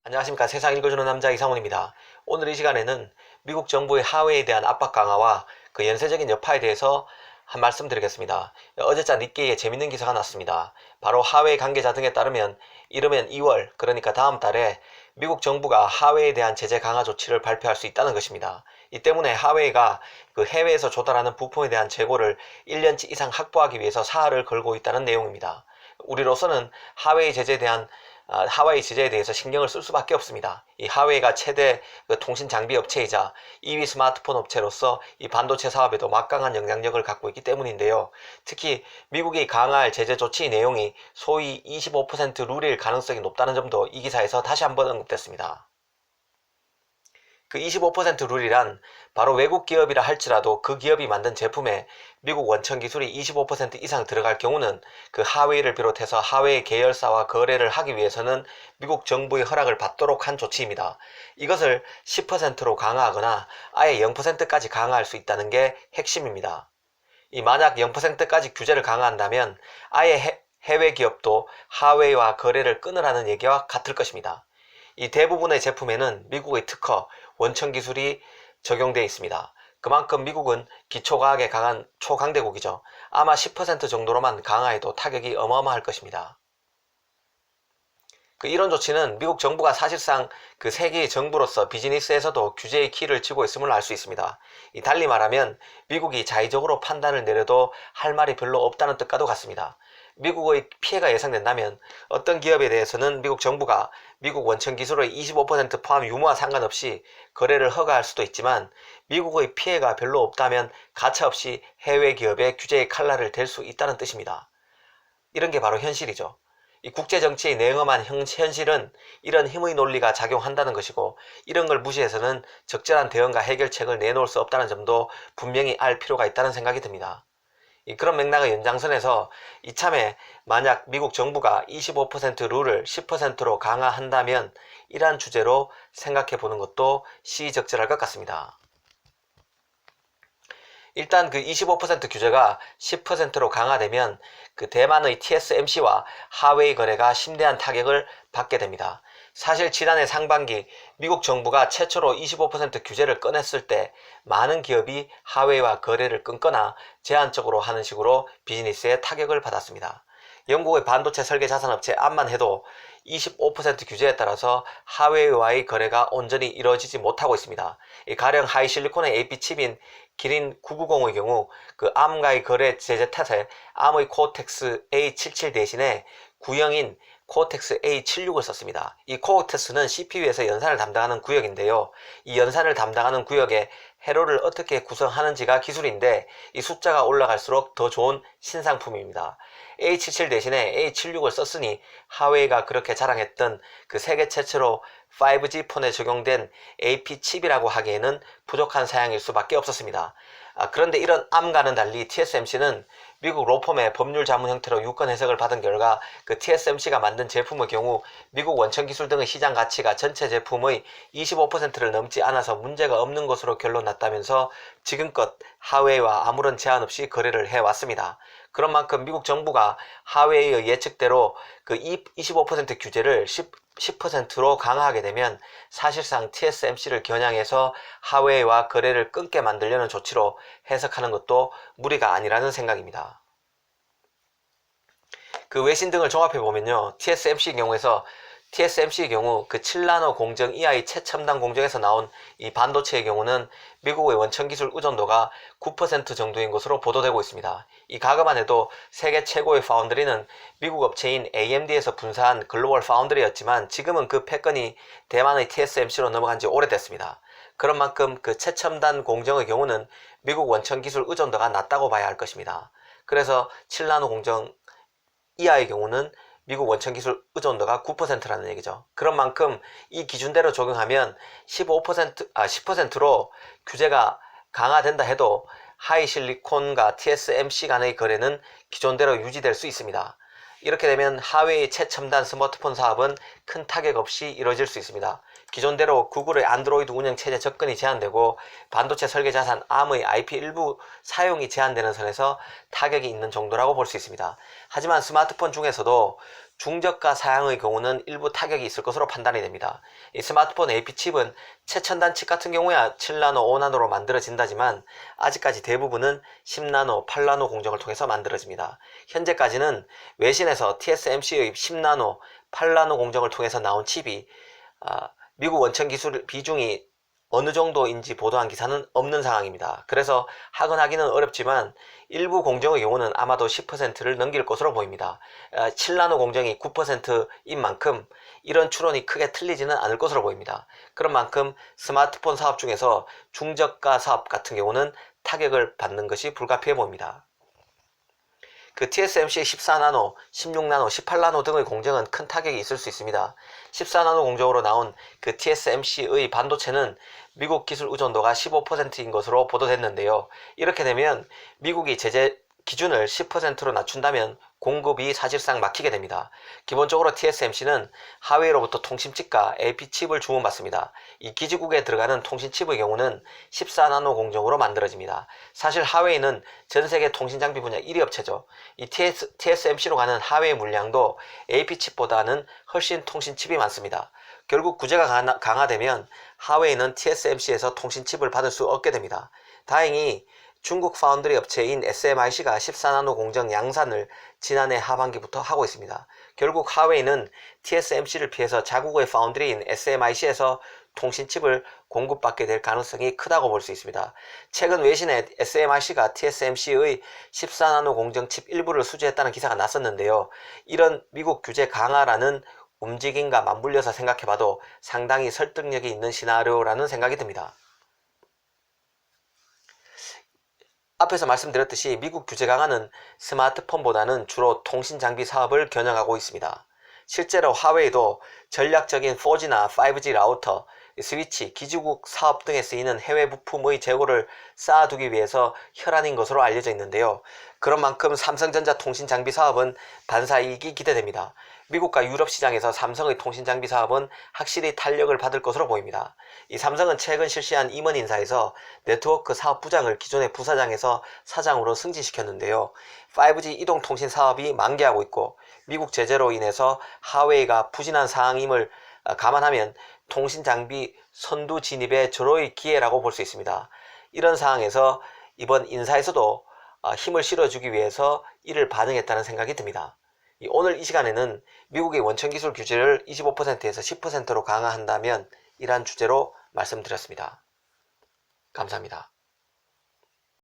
안녕하십니까. 세상 읽어주는 남자 이상훈입니다. 오늘 이 시간에는 미국 정부의 하웨이에 대한 압박 강화와 그 연쇄적인 여파에 대해서 한 말씀 드리겠습니다. 어제자 니케이에 재밌는 기사가 났습니다. 바로 하웨이 관계자 등에 따르면 이르면 2월, 그러니까 다음 달에 미국 정부가 하웨이에 대한 제재 강화 조치를 발표할 수 있다는 것입니다. 이 때문에 하웨이가 그 해외에서 조달하는 부품에 대한 재고를 1년치 이상 확보하기 위해서 사활을 걸고 있다는 내용입니다. 우리로서는 하웨이 제재에 대해서 신경을 쓸 수밖에 없습니다. 이 하웨이가 최대 통신 장비 업체이자 2위 스마트폰 업체로서 이 반도체 사업에도 막강한 영향력을 갖고 있기 때문인데요. 특히 미국이 강화할 제재 조치 내용이 소위 25% 룰일 가능성이 높다는 점도 이 기사에서 다시 한번 언급됐습니다. 그 25% 룰이란 바로 외국 기업이라 할지라도 그 기업이 만든 제품에 미국 원천 기술이 25% 이상 들어갈 경우는 그 하웨이를 비롯해서 하웨이 계열사와 거래를 하기 위해서는 미국 정부의 허락을 받도록 한 조치입니다. 이것을 10%로 강화하거나 아예 0%까지 강화할 수 있다는 게 핵심입니다. 만약 0%까지 규제를 강화한다면 아예 해외 기업도 하웨이와 거래를 끊으라는 얘기와 같을 것입니다. 이 대부분의 제품에는 미국의 특허, 원천 기술이 적용되어 있습니다. 그만큼 미국은 기초과학에 강한 초강대국이죠. 아마 10% 정도로만 강화해도 타격이 어마어마할 것입니다. 이런 조치는 미국 정부가 사실상 그 세계의 정부로서 비즈니스에서도 규제의 키를 쥐고 있음을 알 수 있습니다. 달리 말하면 미국이 자의적으로 판단을 내려도 할 말이 별로 없다는 뜻과도 같습니다. 미국의 피해가 예상된다면 어떤 기업에 대해서는 미국 정부가 미국 원천 기술의 25% 포함 유무와 상관없이 거래를 허가할 수도 있지만 미국의 피해가 별로 없다면 가차없이 해외 기업의 규제의 칼날을 댈 수 있다는 뜻입니다. 이런 게 바로 현실이죠. 이 국제정치의 냉엄한 현실은 이런 힘의 논리가 작용한다는 것이고, 이런 걸 무시해서는 적절한 대응과 해결책을 내놓을 수 없다는 점도 분명히 알 필요가 있다는 생각이 듭니다. 그런 맥락의 연장선에서 이참에 만약 미국 정부가 25% 룰을 10%로 강화한다면 이러한 주제로 생각해 보는 것도 시의적절할 것 같습니다. 일단 그 25% 규제가 10%로 강화되면 그 대만의 TSMC와 하웨이 거래가 심대한 타격을 받게 됩니다. 사실 지난해 상반기 미국 정부가 최초로 25% 규제를 꺼냈을 때 많은 기업이 하웨이와 거래를 끊거나 제한적으로 하는 식으로 비즈니스에 타격을 받았습니다. 영국의 반도체 설계 자산업체 암만 해도 25% 규제에 따라서 하웨이와의 거래가 온전히 이루어지지 못하고 있습니다. 가령 하이실리콘의 AP칩인 기린 990의 경우 그 암과의 거래 제재 탓에 암의 코어텍스 A77 대신에 구형인 코어텍스 A76을 썼습니다. 이 코어텍스는 CPU에서 연산을 담당하는 구역인데요. 이 연산을 담당하는 구역에 회로를 어떻게 구성하는지가 기술인데 이 숫자가 올라갈수록 더 좋은 신상품입니다. A77 대신에 A76을 썼으니 하웨이가 그렇게 자랑했던 그 세계 최초로 5G 폰에 적용된 AP 칩이라고 하기에는 부족한 사양일 수밖에 없었습니다. 그런데 이런 암과는 달리 TSMC는 미국 로펌의 법률 자문 형태로 유권 해석을 받은 결과 그 TSMC가 만든 제품의 경우 미국 원천 기술 등의 시장 가치가 전체 제품의 25%를 넘지 않아서 문제가 없는 것으로 결론 났다면서 지금껏 하웨이와 아무런 제한 없이 거래를 해왔습니다. 그런 만큼 미국 정부가 하웨이의 예측대로 그 25% 규제를 10%로 강화하게 되면 사실상 TSMC를 겨냥해서 하웨이와 거래를 끊게 만들려는 조치로 해석하는 것도 무리가 아니라는 생각입니다. 그 외신 등을 종합해보면요, TSMC의 경우 그 7나노 공정 이하의 최첨단 공정에서 나온 이 반도체의 경우는 미국의 원천 기술 의존도가 9% 정도인 것으로 보도되고 있습니다. 이 과거만 해도 세계 최고의 파운드리는 미국 업체인 AMD에서 분사한 글로벌 파운드리였지만 지금은 그 패권이 대만의 TSMC로 넘어간 지 오래됐습니다. 그런 만큼 그 최첨단 공정의 경우는 미국 원천 기술 의존도가 낮다고 봐야 할 것입니다. 그래서 7나노 공정 이하의 경우는 미국 원천 기술 의존도가 9%라는 얘기죠. 그런 만큼 이 기준대로 적용하면 10%로 규제가 강화된다 해도 하이실리콘과 TSMC 간의 거래는 기존대로 유지될 수 있습니다. 이렇게 되면 하웨이 최첨단 스마트폰 사업은 큰 타격 없이 이루어질 수 있습니다. 기존대로 구글의 안드로이드 운영체제 접근이 제한되고 반도체 설계 자산 암의 IP 일부 사용이 제한되는 선에서 타격이 있는 정도라고 볼 수 있습니다. 하지만 스마트폰 중에서도 중저가 사양의 경우는 일부 타격이 있을 것으로 판단이 됩니다. 이 스마트폰 AP칩은 최첨단 칩 같은 경우야 7나노, 5나노로 만들어진다지만 아직까지 대부분은 10나노, 8나노 공정을 통해서 만들어집니다. 현재까지는 외신에서 TSMC의 10나노, 8나노 공정을 통해서 나온 칩이 미국 원천 기술 비중이 어느 정도인지 보도한 기사는 없는 상황입니다. 그래서 확인하기는 어렵지만 일부 공정의 경우는 아마도 10%를 넘길 것으로 보입니다. 7나노 공정이 9%인 만큼 이런 추론이 크게 틀리지는 않을 것으로 보입니다. 그런 만큼 스마트폰 사업 중에서 중저가 사업 같은 경우는 타격을 받는 것이 불가피해 보입니다. 그 TSMC의 14나노, 16나노, 18나노 등의 공정은 큰 타격이 있을 수 있습니다. 14나노 공정으로 나온 그 TSMC의 반도체는 미국 기술 의존도가 15%인 것으로 보도됐는데요. 이렇게 되면 미국이 제재 기준을 10%로 낮춘다면 공급이 사실상 막히게 됩니다. 기본적으로 TSMC는 하웨이로부터 통신칩과 AP칩을 주문받습니다. 이 기지국에 들어가는 통신칩의 경우는 14나노 공정으로 만들어집니다. 사실 하웨이는 전세계 통신장비 분야 1위 업체죠. 이 TSMC로 가는 하웨이 물량도 AP칩보다는 훨씬 통신칩이 많습니다. 결국 구제가 강화되면 하웨이는 TSMC에서 통신칩을 받을 수 없게 됩니다. 다행히 중국 파운드리 업체인 SMIC가 14나노 공정 양산을 지난해 하반기부터 하고 있습니다. 결국 하웨이는 TSMC를 피해서 자국의 파운드리인 SMIC에서 통신칩을 공급받게 될 가능성이 크다고 볼 수 있습니다. 최근 외신에 SMIC가 TSMC의 14나노 공정 칩 일부를 수주했다는 기사가 났었는데요. 이런 미국 규제 강화라는 움직임과 맞물려서 생각해봐도 상당히 설득력이 있는 시나리오라는 생각이 듭니다. 앞에서 말씀드렸듯이 미국 규제 강화는 스마트폰보다는 주로 통신 장비 사업을 겨냥하고 있습니다. 실제로 하웨이도 전략적인 4G나 5G 라우터, 스위치, 기지국 사업 등에 쓰이는 해외 부품의 재고를 쌓아두기 위해서 혈안인 것으로 알려져 있는데요. 그런 만큼 삼성전자 통신장비 사업은 반사이익이 기대됩니다. 미국과 유럽 시장에서 삼성의 통신장비 사업은 확실히 탄력을 받을 것으로 보입니다. 이 삼성은 최근 실시한 임원 인사에서 네트워크 사업 부장을 기존의 부사장에서 사장으로 승진시켰는데요. 5G 이동통신 사업이 만개하고 있고 미국 제재로 인해서 하웨이가 부진한 상황임을 감안하면 통신장비 선두 진입의 절호의 기회라고 볼 수 있습니다. 이런 상황에서 이번 인사에서도 힘을 실어주기 위해서 이를 반영했다는 생각이 듭니다. 오늘 이 시간에는 미국의 원천기술 규제를 25%에서 10%로 강화한다면 이란 주제로 말씀드렸습니다. 감사합니다.